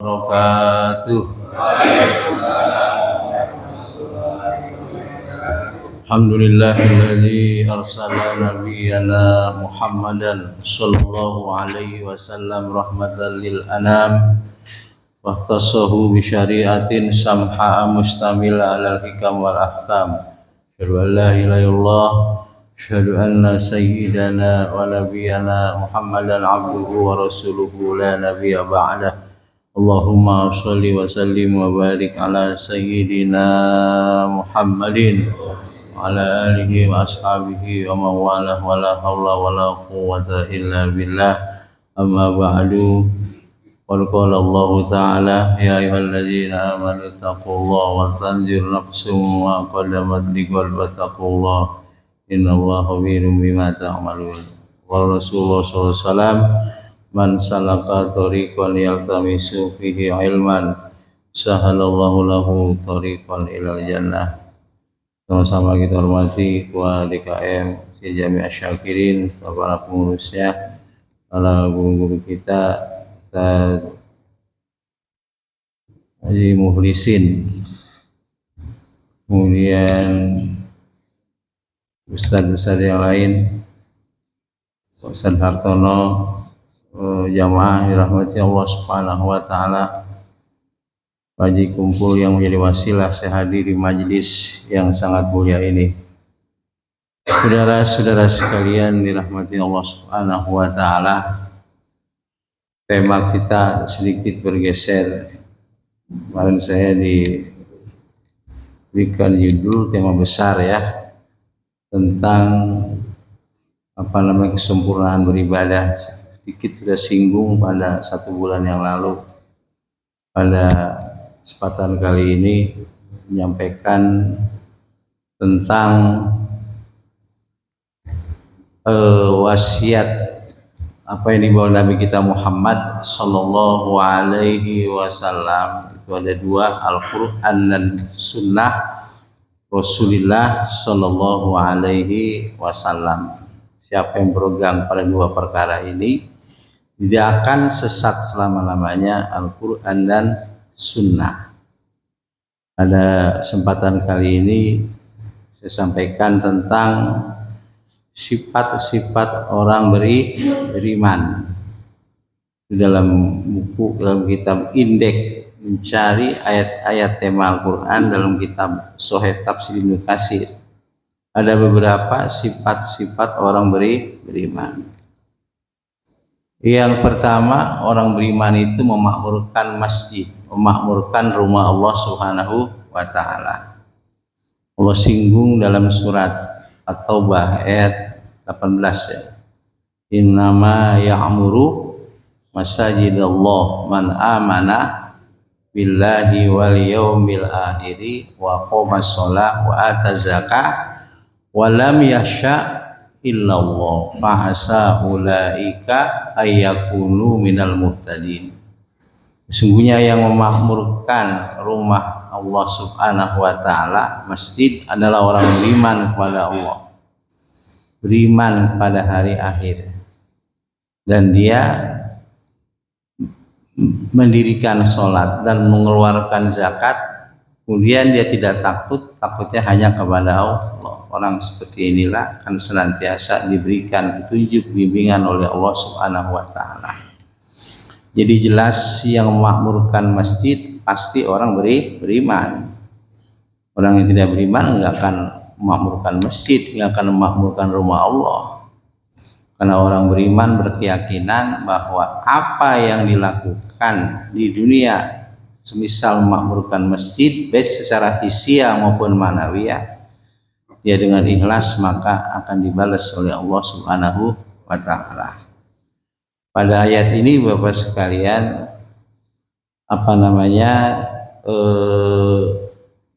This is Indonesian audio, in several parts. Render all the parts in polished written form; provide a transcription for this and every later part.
wabarakatuh. Alhamdulillahilladzi arsala nabiyyana Muhammadan sallallahu alaihi wasallam rahmatan lil anam wa ikhtassahu bi syari'atin samha mustamila alal hikam wal ahkam. Asyhadu an la ilaha illallah asyhadu anna sayyidana wa nabiyyana Muhammadan abduhu wa rasuluhu la nabiyya ba'dah. Allahumma sholli wa sallim wa barik ala sayyidina Muhammadin wa ala alihi wa ashabihi wa mawalah wa la hawla wa la quwwata illa billah. Amma ba'du. Qul qala Allah ta'ala ya ayyuhalladzina amanu taqullaha wa tanzir nafsum ma qaddamat lighad wattaqullaha innallaha khabirum bima ta'malun. Wa Rasulullah sallallahu alaihi wasallam man salaka tariqan yaltamisu fihi ilman sahalallahu lahu tariqan ilal jannah. Sama-sama kita hormati Ketua DKM Jami' Asy-Syakirin, para pengurusnya, para guru-guru kita, Ustaz Haji Muhlisin, kemudian Ustaz-Ustaz yang lain, Ustaz Hartono, jamaah dirahmati Allah Subhanahu wa taala. Pagi kumpul yang menjadi wasilah saya hadir di majelis yang sangat mulia ini. Saudara-saudara sekalian dirahmati Allah Subhanahu wa taala. Tema kita sedikit bergeser. Kemarin saya diberikan judul tema besar ya, tentang kesempurnaan beribadah. Sedikit sudah singgung pada 1 bulan yang lalu. Pada kesempatan kali ini menyampaikan tentang wasiat apa yang dibawa Nabi kita Muhammad sallallahu alaihi wasallam. Itu ada 2, Al-Qur'an dan Sunnah Rasulullah sallallahu alaihi wasallam. Siapa yang berpegang pada 2 perkara ini tidak akan sesat selama-lamanya, Al-Qur'an dan Sunnah. Pada kesempatan kali ini saya sampaikan tentang sifat-sifat orang beriman. Di dalam kitab Indeks mencari ayat-ayat tema Al-Quran dalam kitab Sahih Tafsir Ibnu Katsir, ada beberapa sifat-sifat orang beriman. Yang pertama, orang beriman itu memakmurkan masjid, memakmurkan rumah Allah Subhanahu wa taala. Allah singgung dalam surat At-Taubah ayat 18 ya. Innama ya'muru masajidallah man amana billahi wal yaumil akhiri wa qama shalah wa ata zakah wa lam yasha illallah fahasa ulaika ayyakunu minal muhtadin. Sesungguhnya yang memakmurkan rumah Allah Subhanahu wa taala, masjid, adalah orang beriman kepada Allah, beriman pada hari akhir, dan dia mendirikan sholat dan mengeluarkan zakat, kemudian dia tidak takutnya hanya kepada Allah. Orang seperti inilah akan senantiasa diberikan petunjuk bimbingan oleh Allah Subhanahu wa taala. Jadi jelas yang memakmurkan masjid pasti orang beriman. Orang yang tidak beriman enggak akan memakmurkan masjid, enggak akan memakmurkan rumah Allah. Karena orang beriman berkeyakinan bahwa apa yang dilakukan di dunia, semisal memakmurkan masjid, baik secara hisiah maupun manawiyah, dia dengan ikhlas maka akan dibalas oleh Allah Subhanahu wa taala. Pada ayat ini Bapak sekalian,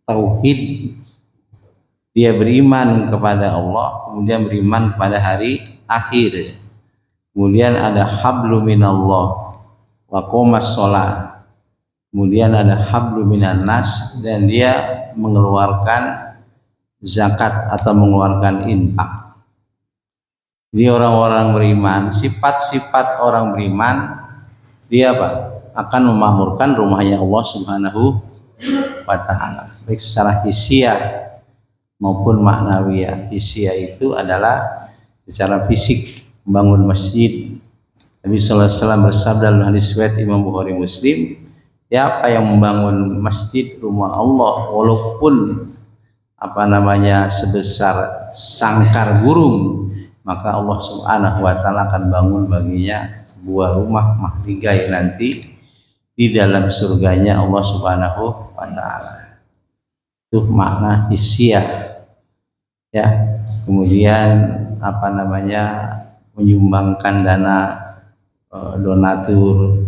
tauhid, dia beriman kepada Allah, kemudian beriman pada hari akhir. Kemudian ada hablu minallah wa qomas shalah. Kemudian ada hablu minan nas, dan dia mengeluarkan zakat atau mengeluarkan infak. Jadi orang-orang beriman, sifat-sifat orang beriman, dia akan memakmurkan rumahnya Allah Subhanahu wa taala, baik secara hisiah maupun maknawiyah. Hisiah itu adalah secara fisik, membangun masjid. Nabi sallallahu alaihi wasallam bersabda dalam hadis riwayat Imam Bukhari Muslim, siapa yang membangun masjid rumah Allah walaupun sebesar sangkar burung, maka Allah Subhanahu wa taala akan bangun baginya sebuah rumah mahligai nanti di dalam surganya Allah Subhanahu wa taala. Itu makna hisiah. Ya, kemudian menyumbangkan dana donatur,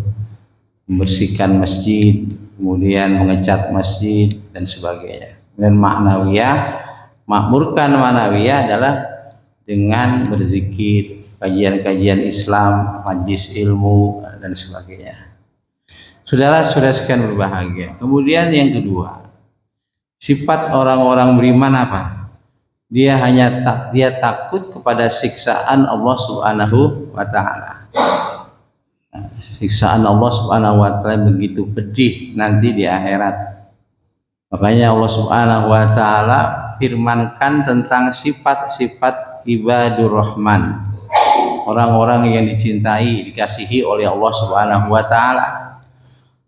membersihkan masjid, kemudian mengecat masjid dan sebagainya. Dan maknawiyah, makmurkan maknawiyah adalah dengan berzikir, kajian-kajian Islam, majlis ilmu dan sebagainya. Saudara-saudara sekalian berbahagia. Kemudian yang kedua, sifat orang-orang beriman apa? Dia takut kepada siksaan Allah Subhanahu wa taala. Siksaan Allah Subhanahu wa taala begitu pedih nanti di akhirat. Makanya Allah Subhanahu wa taala firmankan tentang sifat-sifat ibadur rahman, orang-orang yang dicintai, dikasihi oleh Allah Subhanahu wa taala.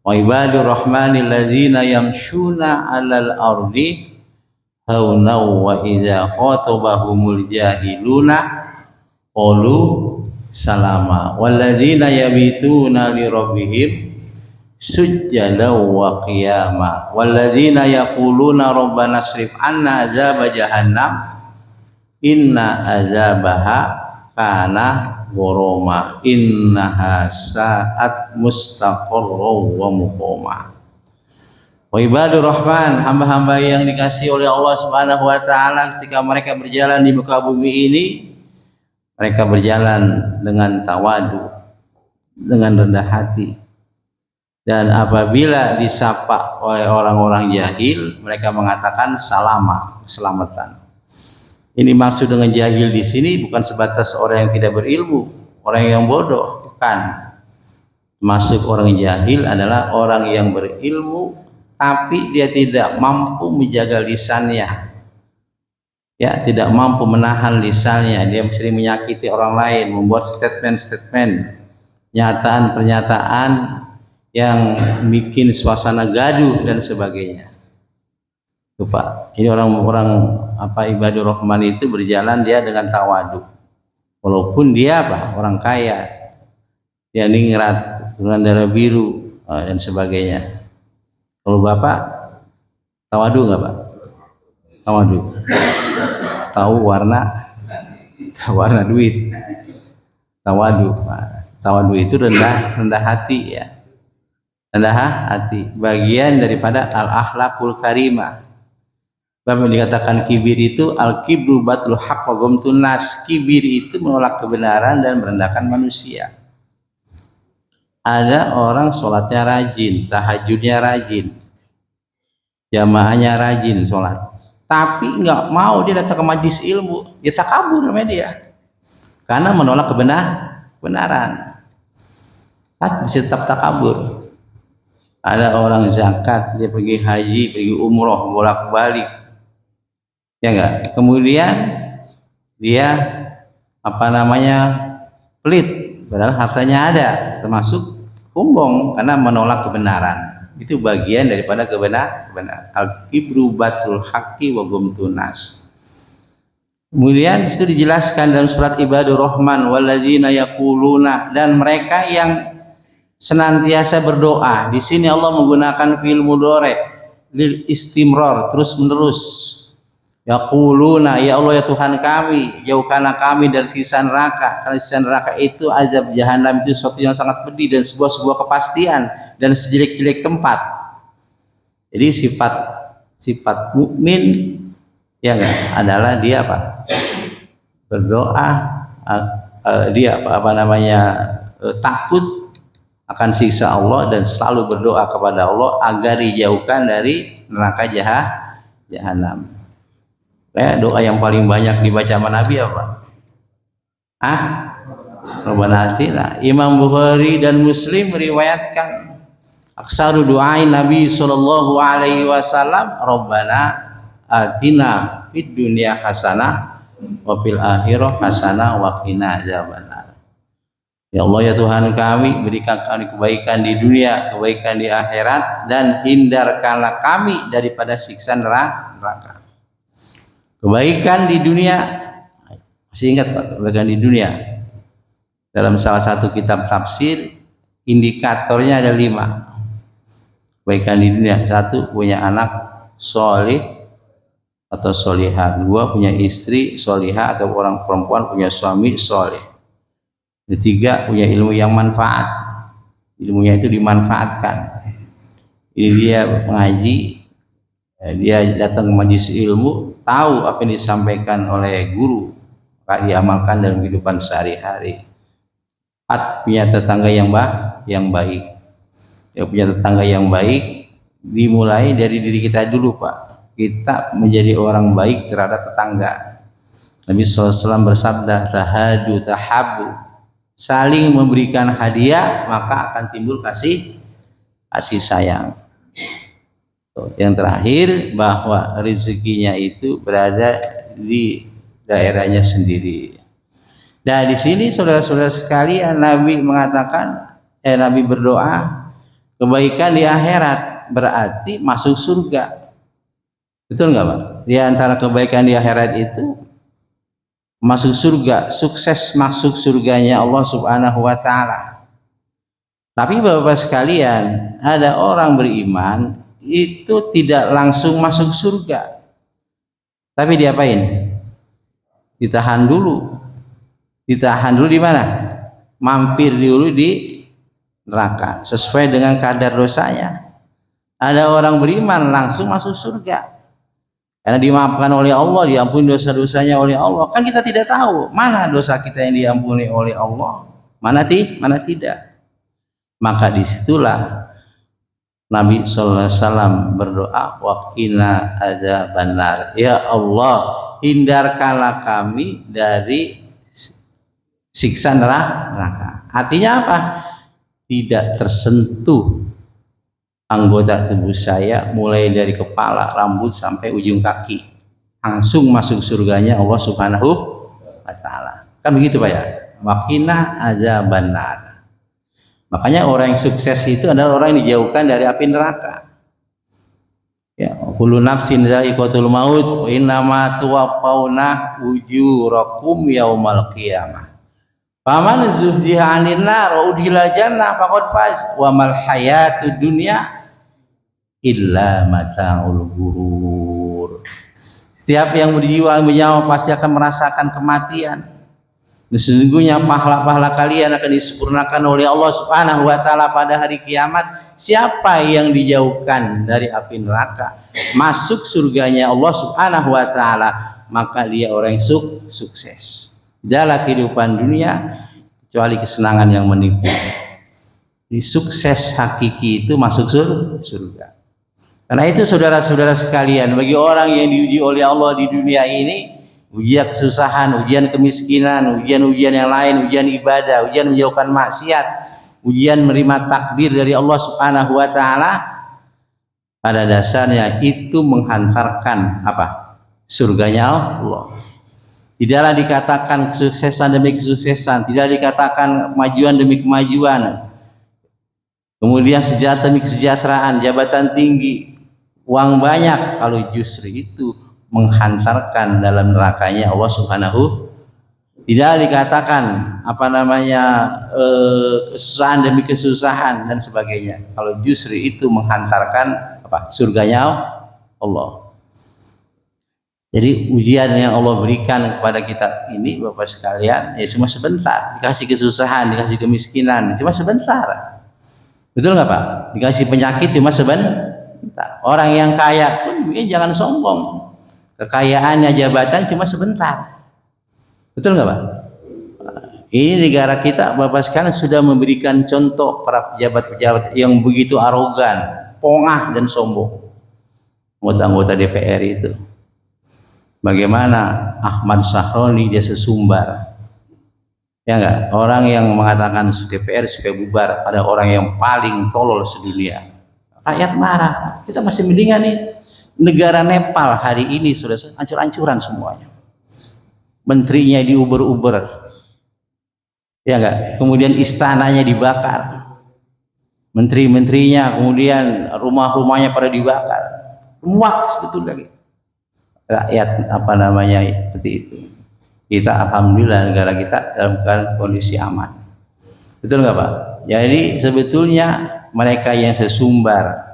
Wa ibadur rahmanil ladzina yamshuna 'alal ardi haunau wa idza khatabahumul jahiluna qalu salama walladzina yabituna li rabbihim sujjadan wa qiyama walladzina yaquluna rabbana srif 'anna azaba jahannam inna azabaha kana gharama innaha sa'at mustaqarra wa muqama. Wa ibadur rahman, hamba-hamba yang dikasihi oleh Allah Subhanahu wa taala, ketika mereka berjalan di muka bumi ini, mereka berjalan dengan tawadu, dengan rendah hati. Dan apabila disapa oleh orang-orang jahil, mereka mengatakan salama, keselamatan. Ini maksud dengan jahil di sini bukan sebatas orang yang tidak berilmu, orang yang bodoh, bukan. Masuk orang jahil adalah orang yang berilmu tapi dia tidak mampu menjaga lisannya, ya, tidak mampu menahan lisannya. Dia sering menyakiti orang lain, membuat statement-statement, pernyataan yang bikin suasana gaduh dan sebagainya. Tuh Pak, ini orang-orang ibadur rahman itu berjalan dia dengan tawadu, walaupun dia orang kaya, dia ningrat, dengan darah biru dan sebagainya. Kalau Bapak tawadu nggak Pak? Tawadu. Tahu warna duit. Tawadu. Tawadu itu rendah hati, ya. Rendah hati. Bagian daripada al-akhlaqul karimah. Bapak dikatakan kibir itu al-kibru batul haqq wa ghamtun nas. Kibir itu menolak kebenaran dan merendahkan manusia. Ada orang sholatnya rajin, tahajudnya rajin, jamaahnya rajin sholat, tapi nggak mau dia datang ke majlis ilmu, dia takabur sama dia, karena menolak kebenaran. Masih tetap takabur. Ada orang zakat, dia pergi haji, pergi umroh, bolak-balik, ya enggak. Kemudian dia pelit, padahal hartanya ada, termasuk sombong karena menolak kebenaran. Itu bagian daripada kebenaran. Al-kibru batul haqqi wa ghamtun nas. Kemudian itu dijelaskan dalam surat Ibadur Rahman, walladzina yaquluna, dan mereka yang senantiasa berdoa. Di sini Allah menggunakan fi'il mudhari lil istimrar, terus menerus. Yaquluna, ya Allah ya Tuhan kami, jauhkanlah kami dari siksa neraka. Karena siksa neraka itu, azab jahanam itu sesuatu yang sangat pedih dan sebuah kepastian dan sejelek-jelek tempat. Jadi sifat mukmin ya adalah dia berdoa, dia takut akan siksa Allah dan selalu berdoa kepada Allah agar dijauhkan dari neraka jahanam. Doa yang paling banyak dibaca sama Nabi apa? Rabbana atina. Imam Bukhari dan Muslim meriwayatkan Aksaru du'ain Nabi sallallahu alaihi wasallam, Rabbana atina fid dunya hasanah wa fil akhirah hasanah wa qina adzabannar. Ya Allah, ya Tuhan kami, berikan kami kebaikan di dunia, kebaikan di akhirat, dan hindarkanlah kami daripada siksa neraka. Kebaikan di dunia, masih ingat Pak, kebaikan di dunia. Dalam salah satu kitab tafsir, indikatornya ada 5. Kebaikan di dunia: 1, punya anak soleh atau solihah; 2, punya istri solihah atau orang perempuan punya suami soleh; 3, punya ilmu yang manfaat, ilmunya itu dimanfaatkan. Ini dia mengaji, dia datang ke majelis ilmu, tahu apa yang disampaikan oleh guru, maka diamalkan dalam kehidupan sehari-hari. 4, punya tetangga yang baik. Ya, punya tetangga yang baik dimulai dari diri kita dulu Pak. Kita menjadi orang baik terhadap tetangga. Nabi SAW bersabda, tahadu tahabu, saling memberikan hadiah maka akan timbul kasih sayang. Yang terakhir, bahwa rezekinya itu berada di daerahnya sendiri. Nah, di sini saudara-saudara sekalian, Nabi mengatakan, Nabi berdoa kebaikan di akhirat, berarti masuk surga. Betul nggak Pak? Di antara kebaikan di akhirat itu masuk surga, sukses masuk surganya Allah Subhanahu wa Ta'ala. Tapi Bapak sekalian, ada orang beriman itu tidak langsung masuk surga, tapi diapain? Ditahan dulu di mana? Mampir dulu di neraka sesuai dengan kadar dosanya. Ada orang beriman langsung masuk surga karena dimaafkan oleh Allah, diampuni dosa-dosanya oleh Allah. Kan kita tidak tahu mana dosa kita yang diampuni oleh Allah, mana tidak. Maka disitulah Nabi sallallahu alaihi wasallam berdoa, waqina adzabannar, ya Allah, hindarkanlah kami dari siksa neraka. Artinya apa? Tidak tersentuh anggota tubuh saya mulai dari kepala, rambut sampai ujung kaki, langsung masuk surganya Allah Subhanahu wa Ta'ala. Kan begitu Pak ya? Waqina adzabannar. Makanya orang yang sukses itu adalah orang yang dijauhkan dari api neraka. Ya, kullu nafsin dha'iqatul maut wa innama tuwaffawna ujurakum yaumal qiyamah. Faman zuhziha 'anil nar wa udkhilal jannah faqad faz wa mal hayatud dunya illa mata'ul ghurur. Setiap yang berjiwa bernyawa pasti akan merasakan kematian. Sesungguhnya pahala-pahala kalian akan disempurnakan oleh Allah Subhanahu wa Ta'ala pada hari kiamat. Siapa yang dijauhkan dari api neraka, masuk surganya Allah Subhanahu wa Ta'ala, maka dia orang yang sukses dalam kehidupan dunia, kecuali kesenangan yang menipu. Di sukses hakiki itu masuk surga. Karena itu saudara-saudara sekalian, bagi orang yang diuji oleh Allah di dunia ini, ujian kesusahan, ujian kemiskinan, ujian-ujian yang lain, ujian ibadah, ujian menjauhkan maksiat, ujian menerima takdir dari Allah Subhanahu wa Ta'ala, pada dasarnya itu menghantarkan apa? Surganya Allah. Tidaklah dikatakan kesuksesan demi kesuksesan, tidak dikatakan kemajuan demi kemajuan, kemudian sejahtera demi kesejahteraan, jabatan tinggi, uang banyak, kalau justru itu menghantarkan dalam nerakanya Allah Subhanahu. Tidak dikatakan kesusahan demi kesusahan dan sebagainya, kalau justru itu menghantarkan surganya Allah. Jadi ujian yang Allah berikan kepada kita ini Bapak sekalian, ya cuma sebentar. Dikasih kesusahan, dikasih kemiskinan, cuma sebentar. Betul nggak Pak? Dikasih penyakit cuma sebentar. Orang yang kaya pun jangan sombong, kekayaannya, jabatan cuma sebentar. Betul nggak Pak? Ini negara kita Bapak sekalian sudah memberikan contoh para pejabat-pejabat yang begitu arogan, pongah dan sombong. Anggota-anggota DPR itu. Bagaimana Ahmad Sahroni dia sesumbar, Ya enggak? Orang yang mengatakan DPR supaya bubar pada orang yang paling tolol sedunia. Rakyat marah. Kita masih mendingan nih. Negara Nepal hari ini sudah hancur-hancuran semuanya. Menterinya diuber-uber. Ya enggak? Kemudian istananya dibakar. Menteri-menterinya, kemudian rumah-rumahnya pada dibakar. Muak sebetulnya gitu. Rakyat apa namanya seperti itu. Kita alhamdulillah negara kita dalam kondisi aman. Betul nggak Pak? Jadi sebetulnya mereka yang sesumbar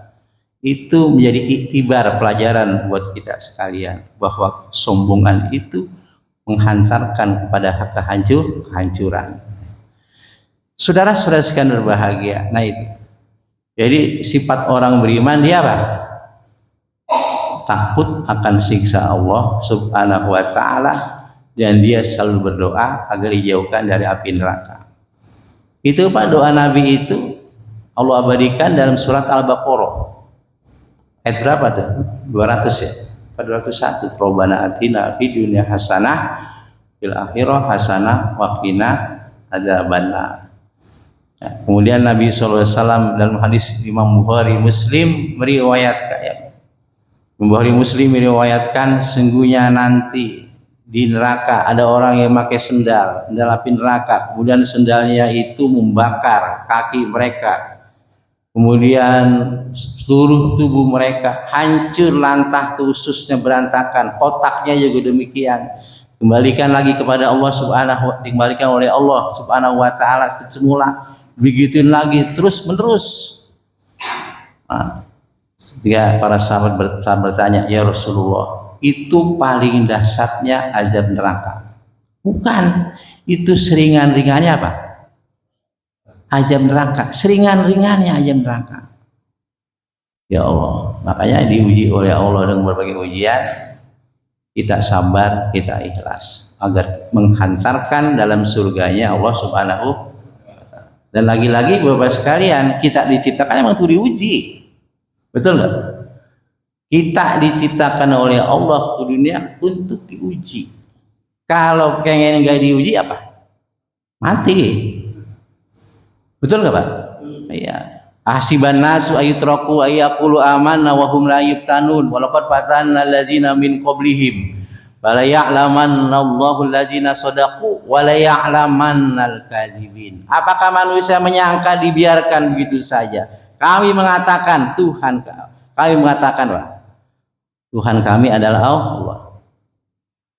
itu menjadi iktibar pelajaran buat kita sekalian bahwa kesombongan itu menghantarkan kepada kehancuran. Saudara-saudara sekalian berbahagia. Nah itu. Jadi sifat orang beriman dia apa? Takut akan siksa Allah Subhanahu wa taala dan dia selalu berdoa agar dijauhkan dari api neraka. Itu Pak doa Nabi itu Allah abadikan dalam surat Al-Baqarah. Ayat berapa tuh? 200 ya? 201. Rabbana atina fid dunya hasanah fil akhirah hasanah wa qina adzabannar. Nah, kemudian Nabi SAW dalam hadis Imam Bukhari Muslim meriwayatkan Bukhari Muslim meriwayatkan sungguhnya nanti di neraka ada orang yang pakai sendal api neraka, kemudian sendalnya itu membakar kaki mereka, kemudian seluruh tubuh mereka hancur lantah, ususnya berantakan, otaknya juga demikian. Kembalikan lagi kepada Allah dikembalikan oleh Allah Subhanahu wa taala seperti semula, begituin lagi terus menerus. Nah, ketika para sahabat bertanya, ya Rasulullah, itu paling dahsyatnya azab neraka? Bukan, itu seringan-ringannya apa? Azab neraka, seringan-ringannya azab neraka. Ya Allah, makanya diuji oleh Allah dengan berbagai ujian, kita sabar, kita ikhlas agar menghantarkan dalam surganya Allah Subhanahu wa taala. Dan lagi-lagi Bapak sekalian, kita diciptakan memang untuk diuji. Betul nggak? Kita diciptakan oleh Allah ke dunia untuk diuji. Kalau pengen nggak diuji apa? Mati. Betul nggak Pak? Iya. Ahsiban nasu ayutraku ayaqulu amanna wa hum la yuftanun wa laqad fatanna alladzina min qablihim bala ya'lamanna Allahu alladzina shadaqu wa la ya'lamannal kadzibin. Apakah manusia menyangka dibiarkan begitu saja? Kami mengatakan Tuhan kami adalah Allah.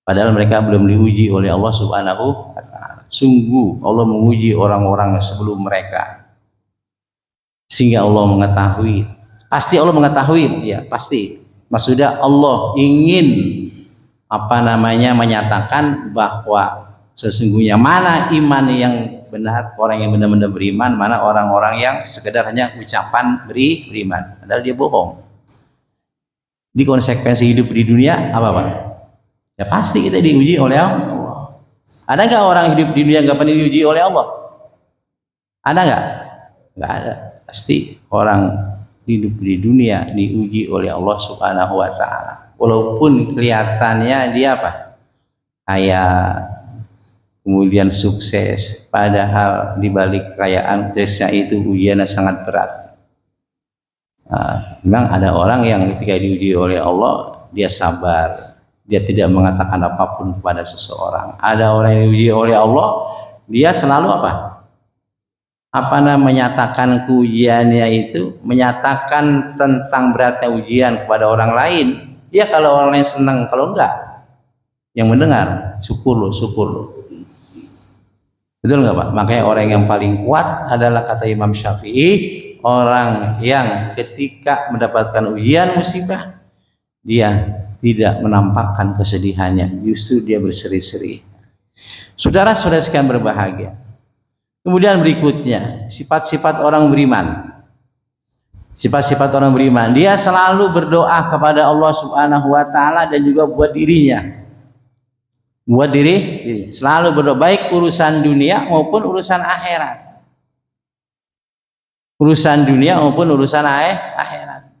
Padahal mereka belum diuji oleh Allah Subhanahu wa taala. Sungguh Allah menguji orang-orang sebelum mereka. Sehingga Allah mengetahui. Pasti Allah mengetahui, ya pasti. Maksudnya Allah ingin menyatakan bahwa sesungguhnya mana iman yang benar, orang yang benar-benar beriman, mana orang-orang yang sekedar hanya ucapan beriman, padahal dia bohong. Di konsekuensi hidup di dunia apa Pak? Ya pasti kita diuji oleh Allah. Ada nggak orang hidup di dunia nggak pernah diuji oleh Allah? Ada nggak? Nggak ada. Pasti orang hidup di dunia diuji oleh Allah Subhanahu wa taala. Walaupun kelihatannya dia apa? Kaya, kemudian sukses, padahal di balik kekayaan suksesnya itu ujiannya sangat berat. Memang ada orang yang ketika diuji oleh Allah dia sabar, dia tidak mengatakan apapun kepada seseorang. Ada orang yang diuji oleh Allah, dia selalu menyatakan keujiannya itu, menyatakan tentang beratnya ujian kepada orang lain. Dia kalau orang lain senang, kalau enggak, yang mendengar syukur lo. Betul nggak Pak? Makanya orang yang paling kuat adalah kata Imam Syafi'i, orang yang ketika mendapatkan ujian musibah dia tidak menampakkan kesedihannya, justru dia berseri-seri. Saudara-saudara sekalian berbahagia. Kemudian berikutnya sifat-sifat orang beriman. Sifat-sifat orang beriman, dia selalu berdoa kepada Allah Subhanahu wa taala dan juga buat dirinya. Buat diri selalu berdoa, baik urusan dunia maupun urusan akhirat. Urusan dunia maupun urusan akhirat.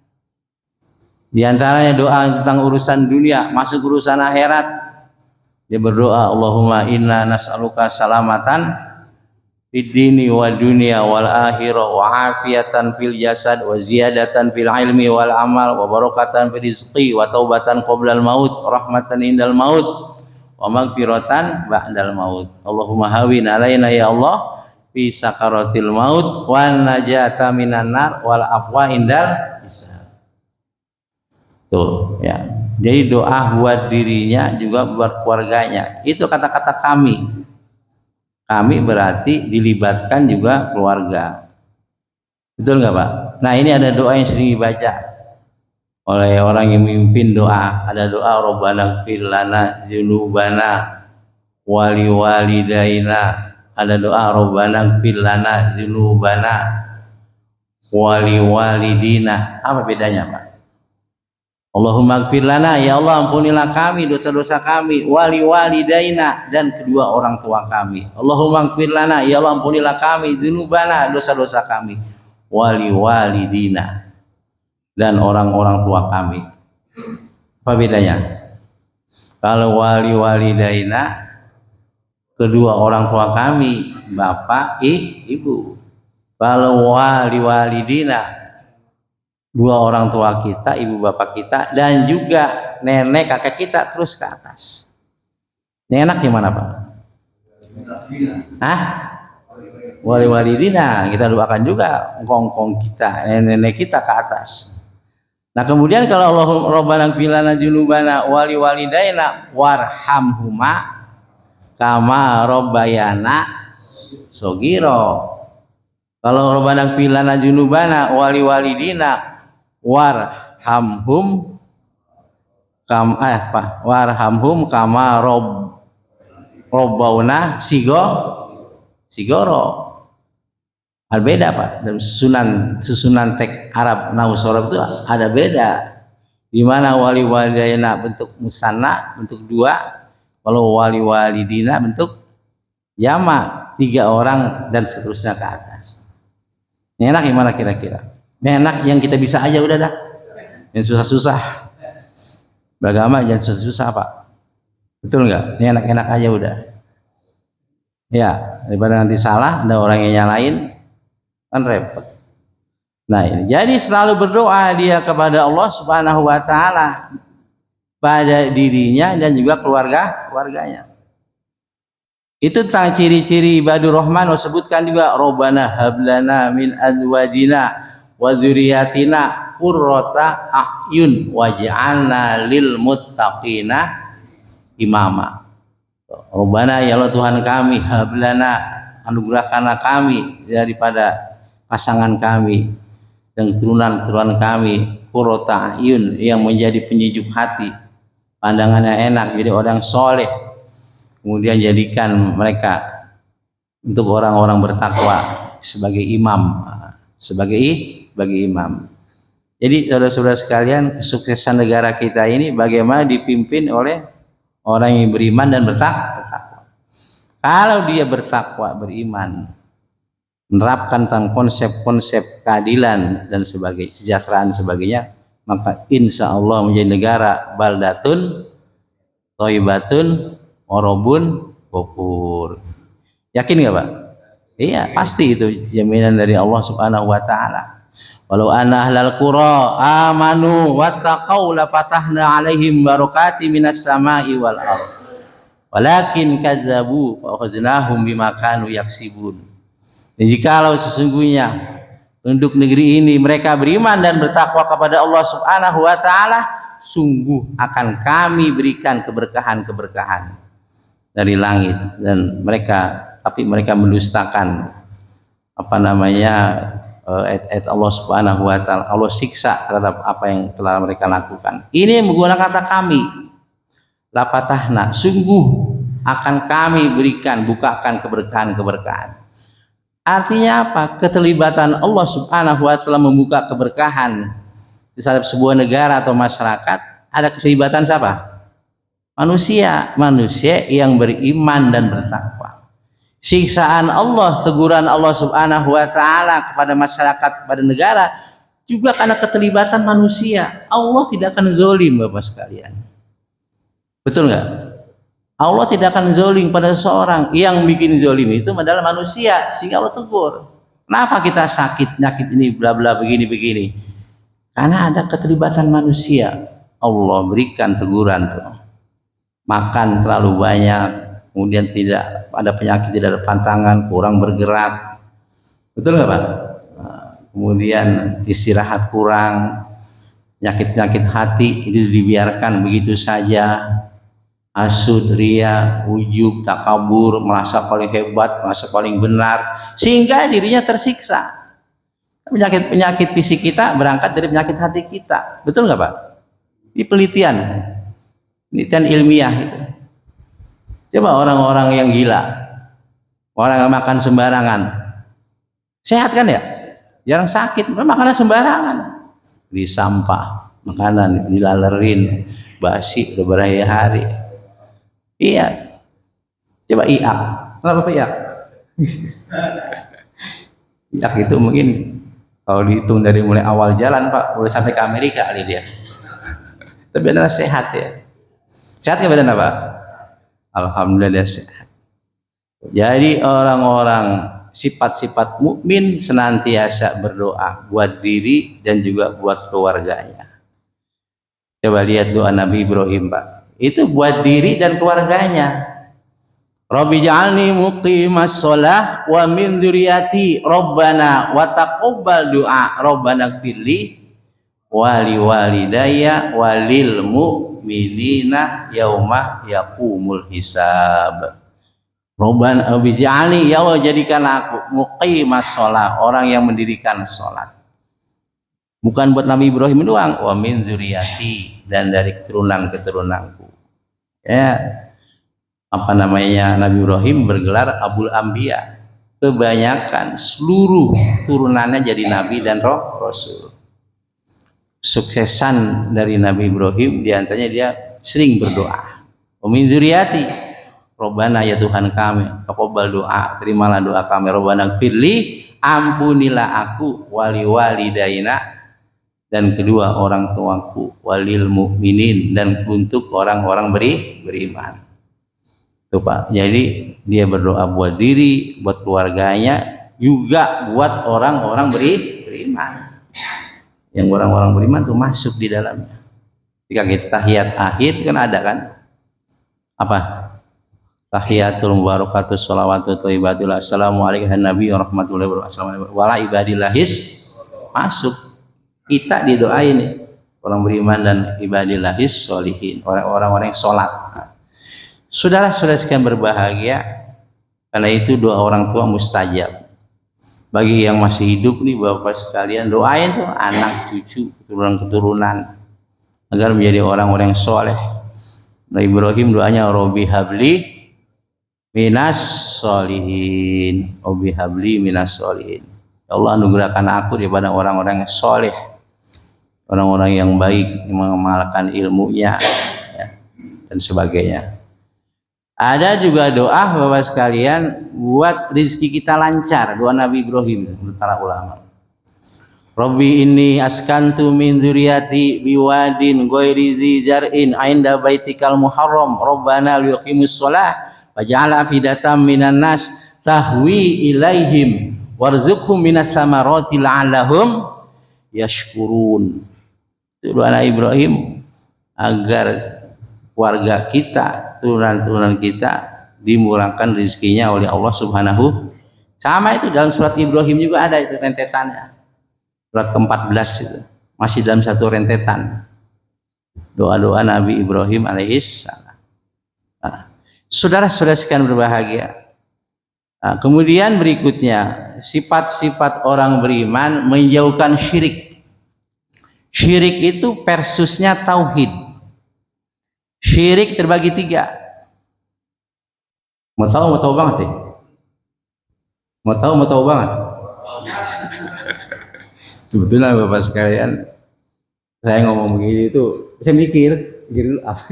Di antaranya doa tentang urusan dunia, masuk urusan akhirat. Dia berdoa, Allahumma inna nas'aluka salamatan fid dini wa dunya wal akhirah wa afiatan fil jasad wa ziyadatan fil ilmi wal amal wa barakatan fil rizqi wa taubatan qoblal maut rahmatan indal maut wa maghfiratan ba'dal maut. Allahumma hawin alaina ya Allah fi sakaratil maut wa najata minan nar wal afwa indal hisab. Tuh ya. Jadi doa buat dirinya juga buat keluarganya. Itu kata-kata kami. Kami berarti dilibatkan juga keluarga. Betul nggak Pak? Nah ini ada doa yang sering dibaca oleh orang yang memimpin doa. Ada doa Rabbana ighfir lana dzunubana wali walidaina. Ada doa Rabbana ighfir lana dzunubana wali walidina. Apa bedanya Pak? Allahumma ighfir lana, ya Allah ampunilah kami dosa-dosa kami, wali walidaina, dan kedua orang tua kami. Allahumma ighfir lana, ya Allah ampunilah kami dzunubana, dosa-dosa kami, wali walidina, dan orang-orang tua kami. Apa bedanya? Kalau wali walidaina, kedua orang tua kami, bapak, ibu. Kalau wali walidina, dua orang tua kita, ibu bapak kita, dan juga nenek kakek kita terus ke atas. Ini enak gimana Pak? Hah? Wali walidina, kita doakan juga ngkong kita, nenek kita ke atas. Nah kemudian kalau Allahumma rabbana ighfir lana dzunubana wali walidaina warhamhuma kama rabbayana shogiro. Kalau rabbana ighfir lana dzunubana wali walidina warhamhum kama robbauna sigoro. Beda Pak. Dalam susunan teks Arab nahwu shorof itu ada beda. Di mana wali walidayna bentuk musanna, bentuk dua. Kalau wali walidina bentuk jama, 3 orang dan seterusnya ke atas. Ini enak gimana kira-kira? Enak yang kita bisa aja udah dah. Yang susah-susah. Beragama jangan susah-susah Pak. Betul nggak? Ini enak-enak aja udah. Ya, daripada nanti salah, ada orang yang nyalain, kan repot. Nah ini, jadi selalu berdoa dia kepada Allah Subhanahu Wa Taala pada dirinya dan juga keluarganya. Itu tentang ciri-ciri ibadur rahman. Sebutkan juga Rabbana hablana min azwajina wa dzurriyyatina qurrata a'yun waj'alna lil muttaqina imama. Rabbana ya Allah Tuhan kami, hablana anugerahkanlah kami daripada pasangan kami dan keturunan kami qurrata a'yun yang menjadi penyejuk hati, pandangannya enak, jadi orang soleh. Kemudian jadikan mereka untuk orang-orang bertakwa sebagai imam, sebagai imam. Jadi saudara-saudara sekalian, kesuksesan negara kita ini bagaimana dipimpin oleh orang yang beriman dan bertakwa. Kalau dia bertakwa, beriman, menerapkan tentang konsep-konsep keadilan dan sebagainya, kesejahteraan sebagainya, maka insya Allah menjadi negara baldatun thayyibatun warabun ghafur. Yakin nggak Pak? Iya, pasti itu jaminan dari Allah Subhanahu Wa Taala. Walau anna ahlal qura amanu wattaqau la fatahna alaihim barakati minas sama'i wal ardh. Walakin kazzabu fa akhadnahum bima kanu yaksibun. Dan jikalau sesungguhnya penduduk negeri ini mereka beriman dan bertakwa kepada Allah Subhanahu Wa Taala, sungguh akan kami berikan keberkahan-keberkahan dari langit, dan tapi mereka mendustakan ayat Allah Subhanahu Wa Taala. Allah siksa terhadap apa yang telah mereka lakukan. Ini menggunakan kata kami, la patahna, sungguh akan kami berikan, bukakan keberkahan-keberkahan. Artinya apa? Keterlibatan Allah Subhanahu Wa Taala membuka keberkahan di dalam sebuah negara atau masyarakat. Ada keterlibatan siapa? Manusia yang beriman dan bertakwa. Siksaan Allah, teguran Allah Subhanahu Wa Taala kepada masyarakat, pada negara juga karena keterlibatan manusia. Allah tidak akan zalim Bapak sekalian. Betul nggak? Allah tidak akan zolim pada seorang. Yang bikin zolim itu adalah manusia, sehingga Allah tegur. Kenapa kita sakit, nyakit ini, bla bla begini. Karena ada keterlibatan manusia. Allah berikan teguran tuh. Makan terlalu banyak, kemudian tidak ada penyakit, tidak ada pantangan, kurang bergerak. Betul nggak Pak? Kemudian istirahat kurang, penyakit hati itu dibiarkan begitu saja. Hasud, ria, ujub, takabur, merasa paling hebat, merasa paling benar, sehingga dirinya tersiksa. Penyakit fisik kita berangkat dari penyakit hati kita. Betul nggak Pak? Ini penelitian ilmiah itu. Coba orang-orang yang gila, orang yang makan sembarangan, sehat kan ya? Jarang sakit, makanan sembarangan, di sampah, makanan dilalerin, basi udah berhari-hari. Iya, coba iak. Kenapa Pak iak? Iak itu mungkin kalau dihitung dari mulai awal jalan Pak, udah sampai ke Amerika kali dia. Tapi adalah sehat ya. Sehat nggak badan Pak? Alhamdulillah dia sehat. Jadi orang-orang sifat-sifat mukmin senantiasa berdoa buat diri dan juga buat keluarganya. Coba lihat doa Nabi Ibrahim Pak. Itu buat diri dan keluarganya. Rabbi ja'alni muqimas shalah wa min dzurriyyati Rabbana wa taqabbal du'a Rabbana ighfirli wa li walidayya wa lil mu'minina yauma yaqumul hisab. Rabbana rabbi ja'alni, ya Allah jadikan aku muqimas shalah, orang yang mendirikan salat. Bukan buat Nabi Ibrahim doang, wa min dzurriyyati, dan dari keturunan-keturunanku. Ya, apa namanya, Nabi Ibrahim bergelar Abul Anbiya. Kebanyakan seluruh turunannya jadi nabi dan rasul. Suksesan dari Nabi Ibrahim diantaranya dia sering berdoa. Wa min dzurriyyati, Robbana ya Tuhan kami, taqabbal doa, terimalah doa kami, Robbana ighfirli, ampunilah aku, wali walidayna, dan kedua orang tuaku, walil mukminin, dan untuk orang-orang beriman. Tuh Pak. Jadi dia berdoa buat diri, buat keluarganya, juga buat orang-orang beriman. Yang orang-orang beriman tuh masuk di dalamnya. Ketika kita tahiyat akhir kan ada kan? Apa? Tahiyatul mubarakatuh sholawatu thayyibatul assalamualaikum nabi warahmatullahi wabarakatuh wala ibadillahis, masuk. Kita didoain nih, orang beriman dan ibadillahis sholihin, orang-orang yang sholat. Saudara-saudara sekalian berbahagia, karena itu doa orang tua mustajab. Bagi yang masih hidup nih Bapak sekalian, doain tuh anak, cucu, keturunan-keturunan agar menjadi orang-orang yang soleh. Nabi Ibrahim doanya Robbi habli minas sholihin, Robbi habli minas sholihin. Ya Allah, anugerahkan aku daripada orang-orang yang soleh, orang-orang yang baik, yang mengamalkan ilmunya ya, dan sebagainya. Ada juga doa Bapak sekalian buat rezeki kita lancar, doa Nabi Ibrahim menurut para ulama. Rabbi inni askantu min dzurriyyati biwadin ghairi dzi zar'in 'inda baitikal muharram rabbana liyuqimus shalah waj'al afidatam minan nas tahwi ilaihim warzuqhum minas samarati la'allahum yashkurun. Doa Nabi Ibrahim agar warga kita, turunan-turunan kita dimurahkan rezekinya oleh Allah Subhanahu. Sama itu dalam surat Ibrahim juga ada itu rentetannya. Surat ke-14 itu masih dalam satu rentetan. Doa-doa Nabi Ibrahim alaihissalam. Saudara-saudara sekalian berbahagia. Nah, kemudian berikutnya sifat-sifat orang beriman menjauhkan syirik. Syirik itu versusnya tauhid. Syirik terbagi 3. Mau tahu banget ya? Mau tahu banget. Sebetulnya Bapak sekalian, saya ngomong begini itu, saya mikir dulu apa.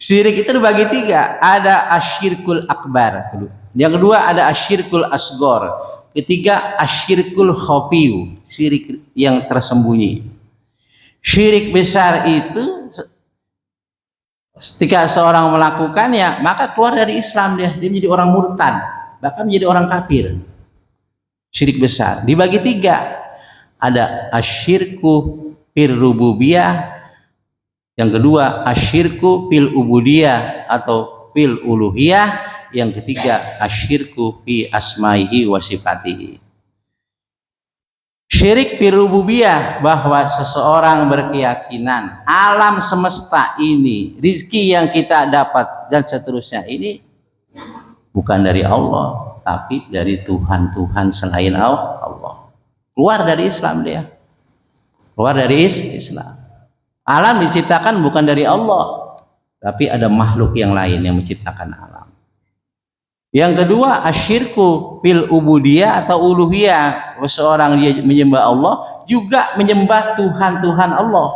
Syirik itu terbagi 3. Ada asyirkul akbar. Yang kedua ada asyirkul asgor. Ketiga asyirkul khafiyu, syirik yang tersembunyi. Syirik besar itu Ketika seorang melakukannya, maka keluar dari Islam dia menjadi orang murtad, bahkan menjadi orang kafir. Syirik besar dibagi 3. Ada asyirku fil rububiyah, yang kedua asyirku fil ubudiyah atau fil uluhiyah, yang ketiga asyirku fi asmaihi wa sifatihi. Syirik fil rububiyah, bahwa seseorang berkeyakinan alam semesta ini, rizki yang kita dapat dan seterusnya ini bukan dari Allah, tapi dari Tuhan-Tuhan selain Allah. Keluar dari Islam dia. Keluar dari Islam. Alam diciptakan bukan dari Allah, tapi ada makhluk yang lain yang menciptakan alam. Yang kedua asyirku fil ubudiyah atau uluhiyah, seorang dia menyembah Allah juga menyembah Tuhan-Tuhan Allah.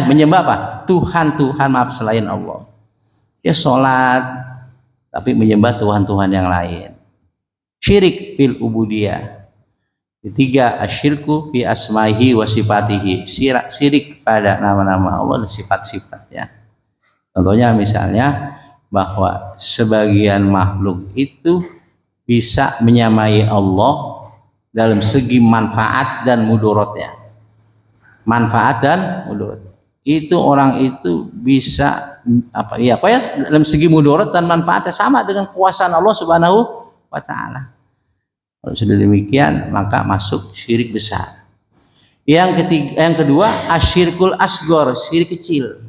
Menyembah apa? Tuhan-Tuhan selain Allah. Dia sholat tapi menyembah Tuhan-Tuhan yang lain. Syirik fil ubudiyah. Ketiga asyirku fi asmaihi wa sifatihi, syirik pada nama-nama Allah dan sifat-sifatnya. Contohnya misalnya bahwa sebagian makhluk itu bisa menyamai Allah dalam segi manfaat dan mudaratnya. Manfaat dan mudarat. Itu orang itu bisa dalam segi mudarat dan manfaatnya sama dengan kekuasaan Allah Subhanahu wa taala. Kalau sudah demikian maka masuk syirik besar. Yang kedua asyirkul asgor, syirik kecil.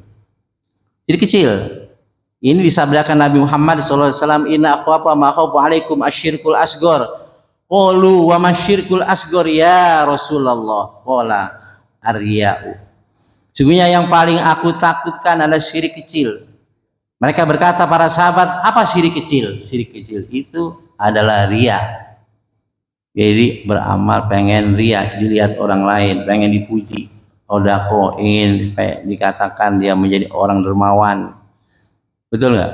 Syirik kecil. Ini disabdakan Nabi Muhammad SAW, inna akhwafa ma khawfu alaikum asyirkul asgor. Qalu wa masyirkul asgor ya Rasulullah? Qala ar-riya'u. Sesungguhnya yang paling aku takutkan adalah syirik kecil. Mereka berkata para sahabat, apa syirik kecil? Syirik kecil itu adalah riya. Jadi beramal pengen riya, dilihat orang lain, pengen dipuji. Odako ingin dikatakan dia menjadi orang dermawan. Betul nggak?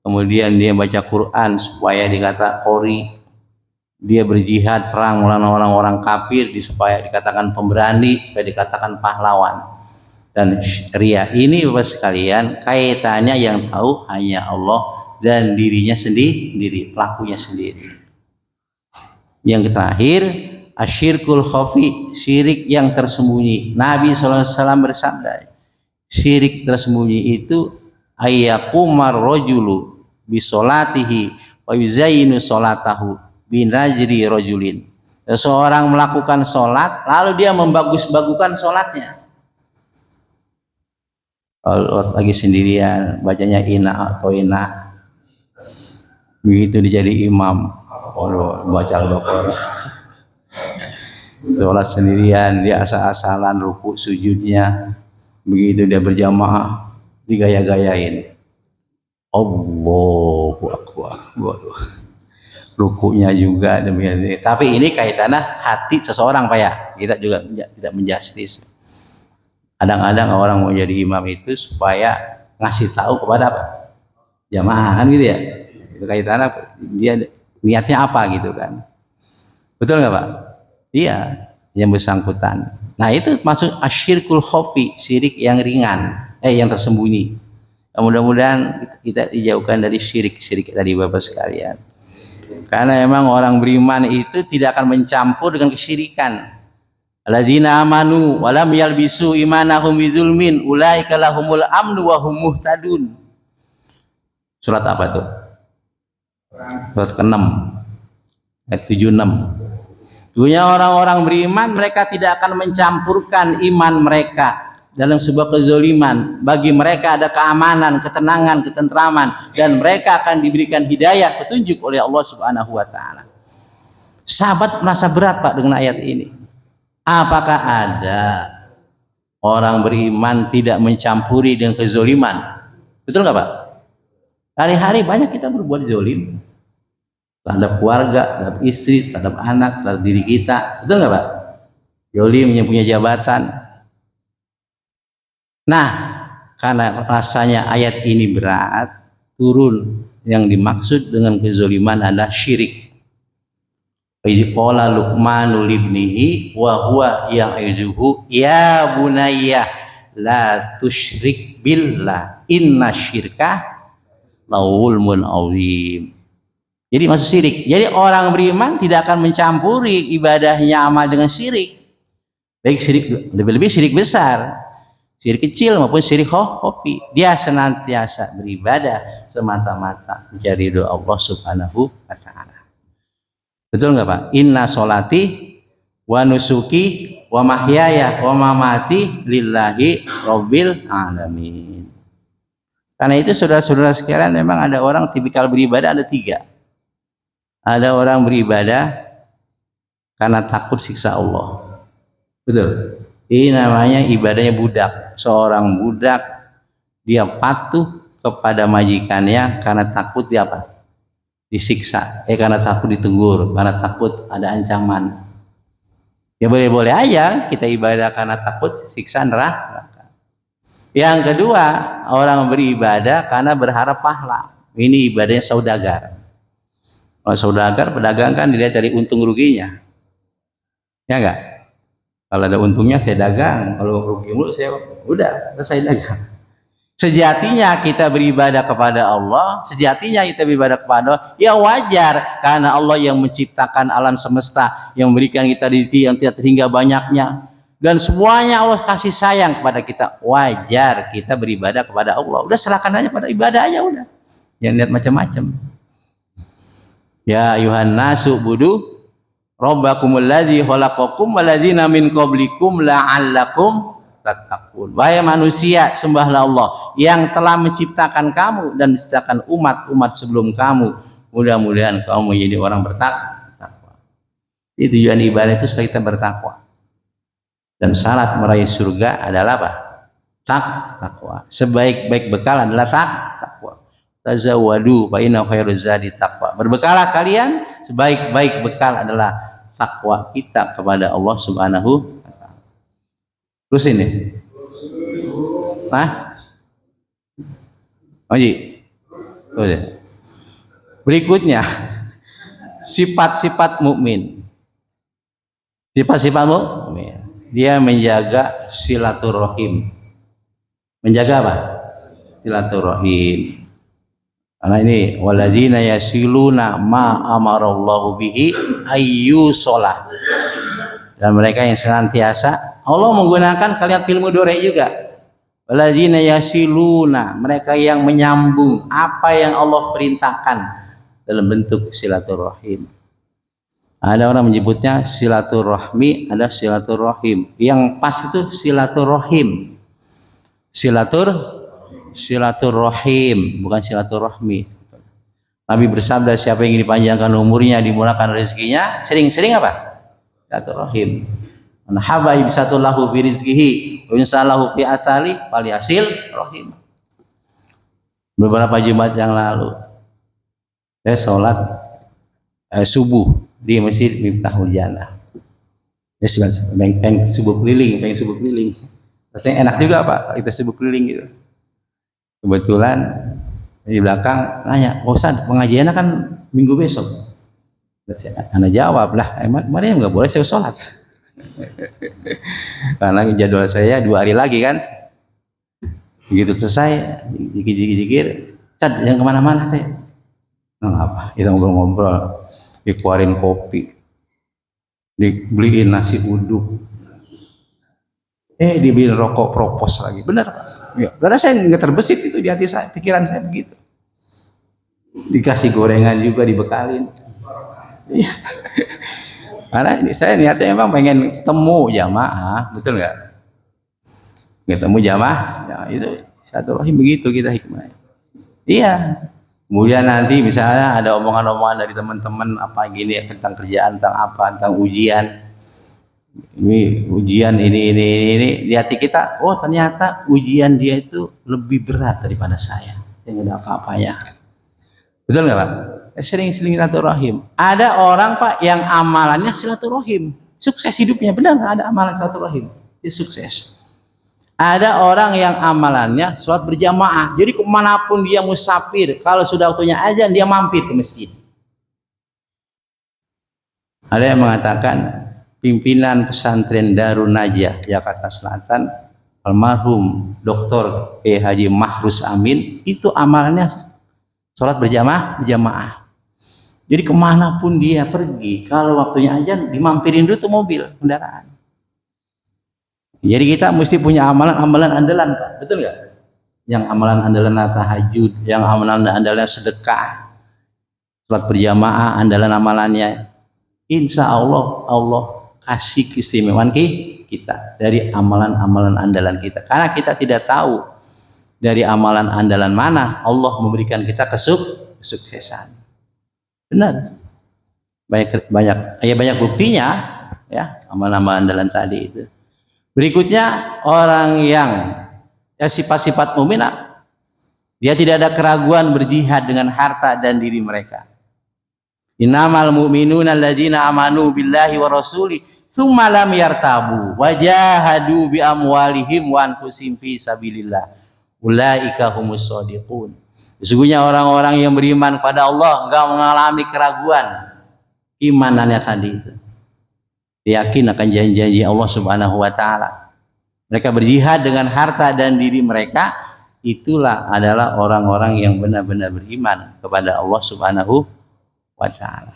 Kemudian dia baca Quran supaya dikata qori, dia berjihad perang melawan orang-orang kafir supaya dikatakan pemberani, supaya dikatakan pahlawan. Dan riya ini Bapak sekalian kaitannya yang tahu hanya Allah dan dirinya sendiri, pelakunya sendiri. Yang terakhir asyirkul khafi, syirik yang tersembunyi. Nabi SAW bersabda, syirik tersembunyi itu ayyakumar rajulu bisolatihi wa yuzayyinu solatahu binajri rajulin. Seseorang melakukan sholat lalu dia membagus-bagukan sholatnya. Kalau lagi sendirian bacanya ina atau ina, begitu dia jadi imam, baca Al-Baqarah. Sholat sendirian dia asal-asalan ruku sujudnya, begitu dia berjamaah digaya-gayain, Allahu Akbar, rukunya juga demikian. Tapi ini kaitannya hati seseorang Pak ya, kita juga tidak menjustis. Kadang-kadang orang mau jadi imam itu supaya ngasih tahu kepada apa? Jamaah kan gitu ya. Itu kaitannya dia niatnya apa gitu kan. Betul nggak Pak? Iya, yang bersangkutan. Nah itu masuk asyirkul khafi, syirik yang ringan, yang tersembunyi. Mudah-mudahan kita dijauhkan dari syirik tadi Bapak sekalian. Karena memang orang beriman itu tidak akan mencampur dengan kesyirikan. Alladzina amanu wa lam yalbisu imanahum bizulmin ulaika lahumul amnu wa hum muhtadun. Surat apa tuh? Surat ke-6 ayat 76. Dunia orang-orang beriman mereka tidak akan mencampurkan iman mereka dalam sebuah kezoliman. Bagi mereka ada keamanan, ketenangan, ketentraman, dan mereka akan diberikan hidayah, petunjuk oleh Allah Subhanahu wa taala. Sahabat merasa berat Pak dengan ayat ini. Apakah ada orang beriman tidak mencampuri dengan kezoliman? Betul nggak Pak? Hari-hari banyak kita berbuat zolim terhadap keluarga, terhadap istri, terhadap anak, terhadap diri kita. Betul nggak Pak? Zolim yang punya jabatan. Nah, karena rasanya ayat ini berat, turun yang dimaksud dengan kezoliman adalah syirik. Qala Luqmanu libnihi wa huwa ya'izuhu ya bunayya la tusyrik billah Inna syirka laulmun azim. Jadi masuk syirik. Jadi orang beriman tidak akan mencampuri ibadahnya amal dengan syirik. Baik syirik, lebih-lebih syirik besar, syirik kecil maupun syirik khafi. Dia senantiasa beribadah semata-mata mencari ridho Allah Subhanahu wa taala. Betul nggak Pak? Inna sholati wa nusuki wa mahyaya wa mamati lillahi rabbil alamin. Karena itu saudara-saudara sekalian, memang ada orang tipikal beribadah ada tiga. Ada orang beribadah karena takut siksa Allah. Betul. Ini namanya ibadahnya budak. Seorang budak dia patuh kepada majikannya karena takut dia apa? Disiksa. Karena takut ditegur, karena takut ada ancaman. Ya boleh-boleh aja kita ibadah karena takut siksa neraka. Yang kedua, orang beribadah karena berharap pahala. Ini ibadahnya saudagar. Kalau saudagar, pedagang kan dilihat dari untung ruginya. Ya enggak? Kalau ada untungnya saya dagang, kalau rugi mulu saya udah selesai dagang. Sejatinya kita beribadah kepada Allah, sejatinya kita beribadah kepada Allah, ya wajar karena Allah yang menciptakan alam semesta, yang memberikan kita rezeki yang tidak terhingga banyaknya, dan semuanya Allah kasih sayang kepada kita. Wajar kita beribadah kepada Allah. Udah serahkan aja pada ibadah aja udah. Jangan lihat macam-macam. Ya ayuhan nasu budu rabbakumul ladzi khalaqakum walladzina min qablikum la'allakum tattaqun. Wahai manusia, sembahlah Allah yang telah menciptakan kamu dan menciptakan umat-umat sebelum kamu. Mudah-mudahan kamu menjadi orang bertakwa. Itu tujuan ibadah itu supaya kita bertakwa. Dan syarat meraih surga adalah apa? Takwa. Sebaik-baik bekal adalah takwa. Tazawwadu fa inna khairuz zadi taqwa. Berbekalah kalian, sebaik-baik bekal adalah takwa kita kepada Allah Subhanahu wa taala. Terus ini. Nah. Oji. Berikutnya sifat-sifat mukmin. Sifat-sifat mukmin. Dia menjaga silaturahim. Menjaga apa? Silaturahim. Karena ini walladzina yasiluna ma amarallahu bihi ayyusolah. Dan mereka yang senantiasa, Allah menggunakan kalimat fil mudhari juga. Walladzina yasiluna, mereka yang menyambung apa yang Allah perintahkan dalam bentuk silaturahim. Ada orang menyebutnya silaturahmi, ada silaturahim. Yang pas itu silaturahim. Silaturahim, bukan silaturahmi. Nabi bersabda, siapa yang ingin dipanjangkan umurnya, dimurahkan rezekinya, sering-sering apa? Silaturahim. Man haba ibsatullahu bi rizqihi wa insallahu fi asali falyasil rahim. Beberapa Jumat yang lalu saya sholat subuh di Masjid Miftahul Jannah. Pengen subuh keliling. Rasanya enak juga Pak, kita subuh keliling gitu. Kebetulan di belakang nanya, "Oh Ustaz, pengajiannya kan minggu besok." Anak jawab, "Lah, emang kemarin nggak boleh saya sholat." Karena jadwal saya 2 hari lagi kan. Begitu selesai, jikir-jikir, "Ustaz, jangan kemana-mana teh." Nah, apa? Kita ngobrol-ngobrol, dikeluarin kopi, dibeliin nasi uduk, dibeliin rokok propos lagi. Bener Pak. Ya, karena saya nggak terbesit itu di hati saya, pikiran saya begitu. Dikasih gorengan juga, dibekalin. Iya. Karena ini saya niatnya emang pengen ketemu jamaah, betul nggak? Ketemu jamaah, ya itu silaturahim begitu kita hikmahnya. Iya. Kemudian nanti misalnya ada omongan-omongan dari teman-teman apa gini tentang kerjaan, tentang apa, tentang ujian. Ini ujian ini di hati kita, oh ternyata ujian dia itu lebih berat daripada saya nggak ada apa-apanya. Betul nggak Pak? Sering-sering silaturahim. Ada orang Pak yang amalannya silaturahim, sukses hidupnya, benar nggak ada amalan silaturahim, dia sukses. Ada orang yang amalannya sholat berjamaah, jadi kemanapun dia musafir, kalau sudah waktunya azan dia mampir ke masjid. Ada yang mengatakan pimpinan pesantren Darun Najah Jakarta Selatan almarhum Dr. Haji Mahrus Amin itu amalannya sholat berjamaah. Jadi kemanapun dia pergi, kalau waktunya azan dimampirin dulu tuh mobil kendaraan. Jadi kita mesti punya amalan-amalan andalan, Pak. Betul nggak? Yang amalan andalan tahajud, yang amalan andalan sedekah, sholat berjamaah, andalan amalannya. Insya Allah Allah kasih keistimewaan kita dari amalan-amalan andalan kita. Karena kita tidak tahu dari amalan andalan mana Allah memberikan kita kesuksesan. Benar. Banyak buktinya ya amalan-amalan andalan tadi itu. Berikutnya orang yang sifat-sifat mukmin, dia tidak ada keraguan berjihad dengan harta dan diri mereka. Innamal mu'minuna alladzina amanu billahi wa rasuli tsumma lam yartabu wajahadu bi amwalihim wa anfusihim fi sabilillah ulaika humus shadiqun. Sesungguhnya orang-orang yang beriman kepada Allah enggak mengalami keraguan imanannya tadi itu. Yakin akan janji-janji Allah Subhanahu wa taala. Mereka berjihad dengan harta dan diri mereka, itulah adalah orang-orang yang benar-benar beriman kepada Allah Subhanahu wa taala.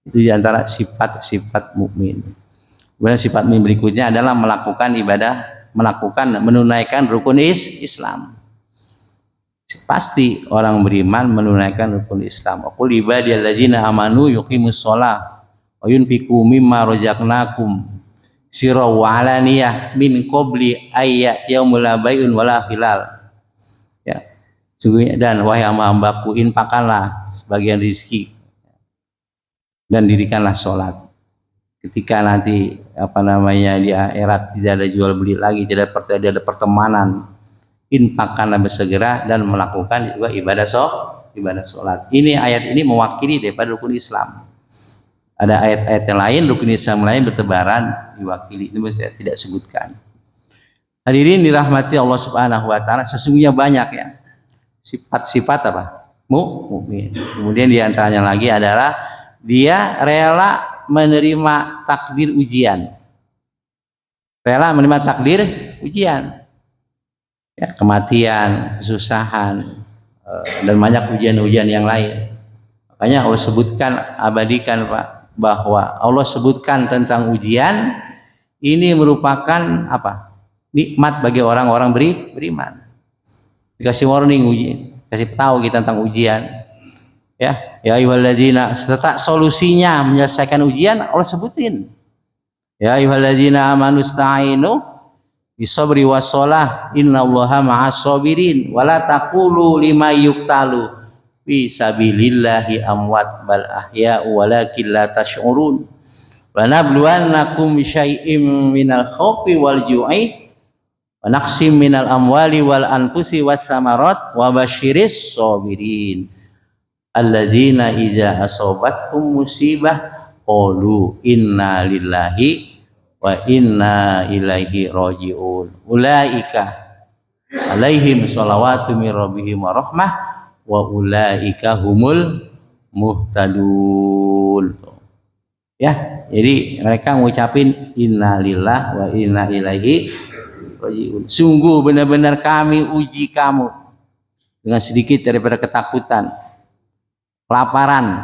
Itu di antara sifat-sifat mukmin. Kemudian sifat mukmin berikutnya adalah melakukan ibadah, menunaikan rukun Islam. Pasti orang beriman menunaikan rukun Islam. Qul ibadiyalladzina amanu yuqimus shalah wa yunfiqu mimma razaqnakum sirra wa alaniyah min qabli ayya yaumul la bai'un wala hilal. Ya. Sungguhnya dan wahai hamba-hambaku, infakkanlah sebagian rezeki dan dirikanlah sholat. Ketika nanti di akhirat tidak ada jual beli lagi, tidak ada pertemanan, infakkanlah bersegera dan melakukan juga ibadah sholat. Ini ayat ini mewakili daripada rukun Islam. Ada ayat-ayat yang lain, rukun Islam lain bertebaran diwakili. Ini saya tidak sebutkan. Hadirin dirahmati Allah Subhanahu wa taala, sesungguhnya banyak ya sifat-sifat mukmin. Kemudian di antaranya lagi adalah dia rela menerima takdir ujian. Rela menerima takdir ujian. Ya, kematian, kesusahan, dan banyak ujian-ujian yang lain. Makanya Allah sebutkan, abadikan Pak, bahwa Allah sebutkan tentang ujian ini merupakan nikmat bagi orang-orang beriman. Dikasih warning ujian, kasih tahu kita tentang ujian. Ya ayyuhalladzina, serta solusinya menyelesaikan ujian Allah sebutin. Ya ayyuhalladzina amanu sta'inu bisabri wassalah innallaha ma'as sabirin wala taqulu lima yuqtalu fi sabilillahi amwat bal ahya'u walakin la tash'urun wa nabluwannakum bisyai'im minal khawfi wal ju'i wa naqsim minal amwali wal anfusi was samarat wa basyiris sabirin alladzina idza asobatkum musibah qalu inna lillahi wa inna ilaihi raji'un ulaika alaihim sholawatu min rabbihim wa rahmah wa ulaika humul muhtadun. Ya, jadi mereka ngucapin inna lillahi wa inna ilaihi raji'un. Sungguh benar-benar kami uji kamu dengan sedikit daripada ketakutan, kelaparan,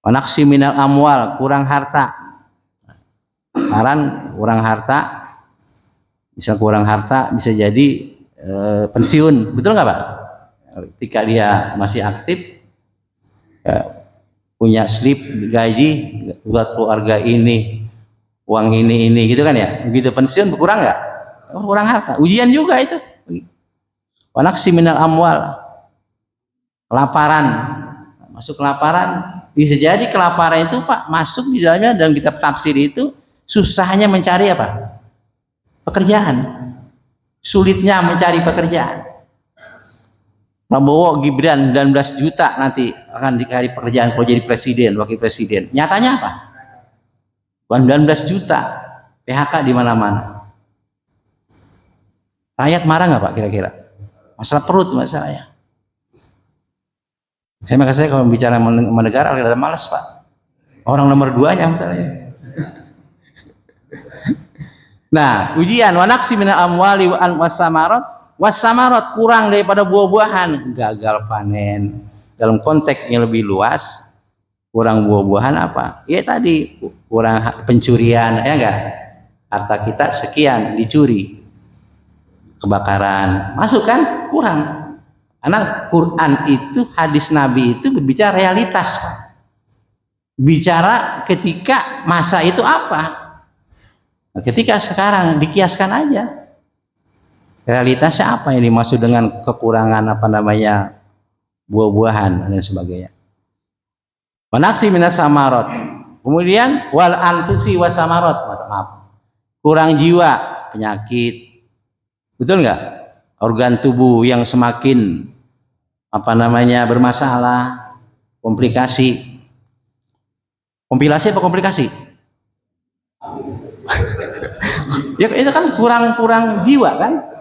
wanaksi minal amwal, kurang harta, kurang harta, bisa kurang harta bisa jadi pensiun, betul nggak Pak? Ketika dia masih aktif, punya slip gaji buat keluarga ini, uang ini gitu kan ya, begitu pensiun berkurang nggak? Kurang harta, ujian juga itu. Wanaksi minal amwal, kelaparan, masuk kelaparan, bisa jadi kelaparan itu Pak masuk di dalamnya dalam kitab tafsir itu susahnya mencari pekerjaan, sulitnya mencari pekerjaan. Prabowo Gibran 19 juta nanti akan dikasih pekerjaan kalau jadi presiden, wakil presiden. Nyatanya apa? 19 juta PHK di mana-mana. Rakyat marah nggak Pak kira-kira? Masalah perut masalahnya. Saya kalau bicara negara agak malas Pak. Orang nomor 2-nya misalnya. Nah, ujian wa naqsi minal amwali wa wasamarat kurang daripada buah-buahan, gagal panen. Dalam konteks yang lebih luas, kurang buah-buahan apa? Ya tadi kurang pencurian, ya enggak? Harta kita sekian dicuri, kebakaran, masuk kan? Kurang. Karena Quran itu, hadis Nabi itu berbicara realitas, Pak. Bicara ketika masa itu apa? Nah, ketika sekarang dikiaskan aja. Realitasnya apa yang dimaksud dengan kekurangan apa namanya buah-buahan dan sebagainya. Wanaksi minas samarot. Kemudian wal anfusi wasamarot. Maaf. Kurang jiwa, penyakit. Betul nggak? Organ tubuh yang semakin apa namanya bermasalah, komplikasi. Kompilasi apa komplikasi? Ya itu kan kurang jiwa kan?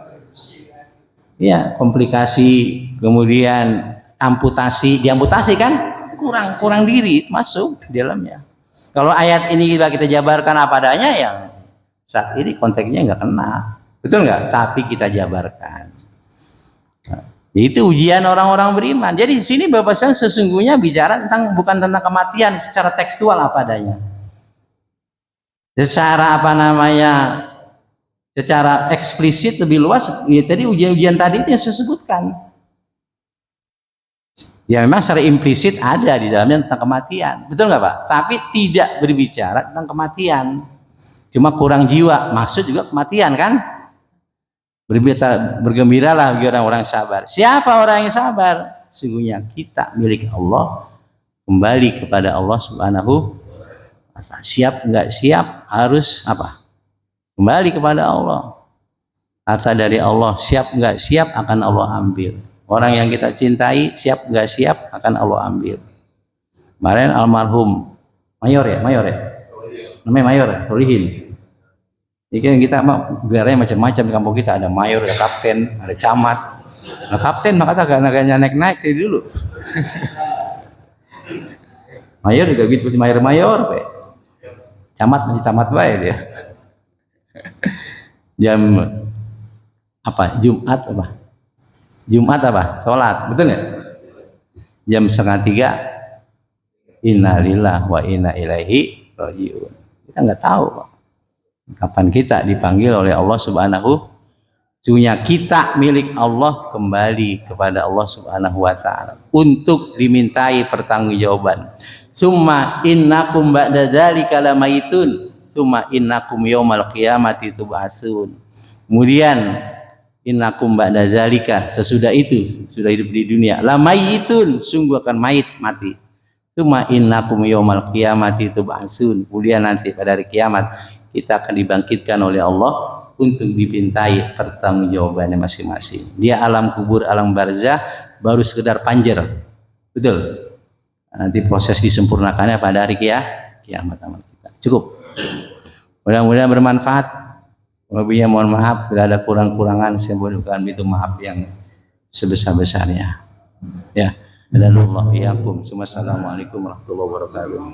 Ya, komplikasi, kemudian diamputasi kan? Kurang diri itu masuk di dalamnya. Kalau ayat ini kita jabarkan apa adanya, yang saat ini konteksnya nggak kena, betul nggak? Tapi kita jabarkan. Nah, itu ujian orang-orang beriman. Jadi di sini Bapak saya sesungguhnya bicara bukan tentang kematian secara tekstual apa adanya. Secara apa namanya? Secara eksplisit lebih luas, ya tadi ujian-ujian tadi itu yang saya sebutkan. Ya memang secara implisit ada di dalamnya tentang kematian, betul nggak Pak? Tapi tidak berbicara tentang kematian, cuma kurang jiwa, maksud juga kematian kan? Bergembiralah bagi orang-orang sabar. Siapa orang yang sabar? Sesungguhnya kita milik Allah, kembali kepada Allah Subhanahu wa ta'ala. Siap nggak siap harus apa? Kembali kepada Allah. Harta dari Allah, siap nggak siap akan Allah ambil. Orang yang kita cintai, siap nggak siap akan Allah ambil. Kemarin almarhum Mayor ya, namanya Mayor, Solihin. Ini kan kita biarnya macam-macam di kampung kita, ada mayor, ada kapten, ada camat. Nah, kapten maka agak naik dari dulu. Mayor juga gitu, mayor, camat masih camat baik dia. Jam apa Jumat sholat, betul ya? Jam 2:30 innalillahi wa inna ilaihi rajiun. Kita nggak tahu Pak, kapan kita dipanggil oleh Allah Subhanahu. Sesungguhnya kita milik Allah, kembali kepada Allah Subhanahu wa ta'ala untuk dimintai pertanggungjawaban. Summa innakum ba'da dzalika lamayitun summa innakum yaumal qiyamati tub'atsun. Kemudian innakum ba'da dzalika, sesudah itu, sudah hidup di dunia, lamayitun, sungguh akan mati. Summa innakum yaumal qiyamati tub'atsun. Kemudian nanti pada hari kiamat kita akan dibangkitkan oleh Allah untuk dipintai pertanggungjawabannya masing-masing. Dia alam kubur, alam barzah baru sekedar panjer, betul. Nanti proses disempurnakannya pada hari kiamat amal kita. Cukup. Mudah-mudahan bermanfaat. Wabillahi mohon maaf bila ada kurang-kurangan, saya mohon itu maaf yang sebesar-besarnya. Ya, dan Allah yakum. Assalamualaikum warahmatullahi wabarakatuh.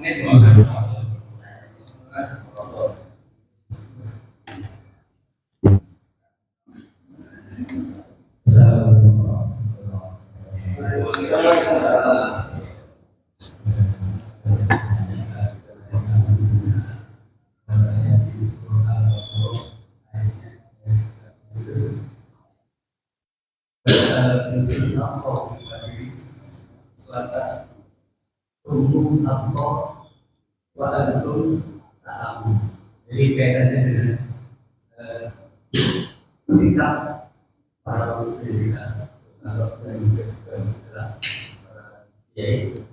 Jadi kaitannya dengan sikap para pendidikan, kalau dan juga yaitu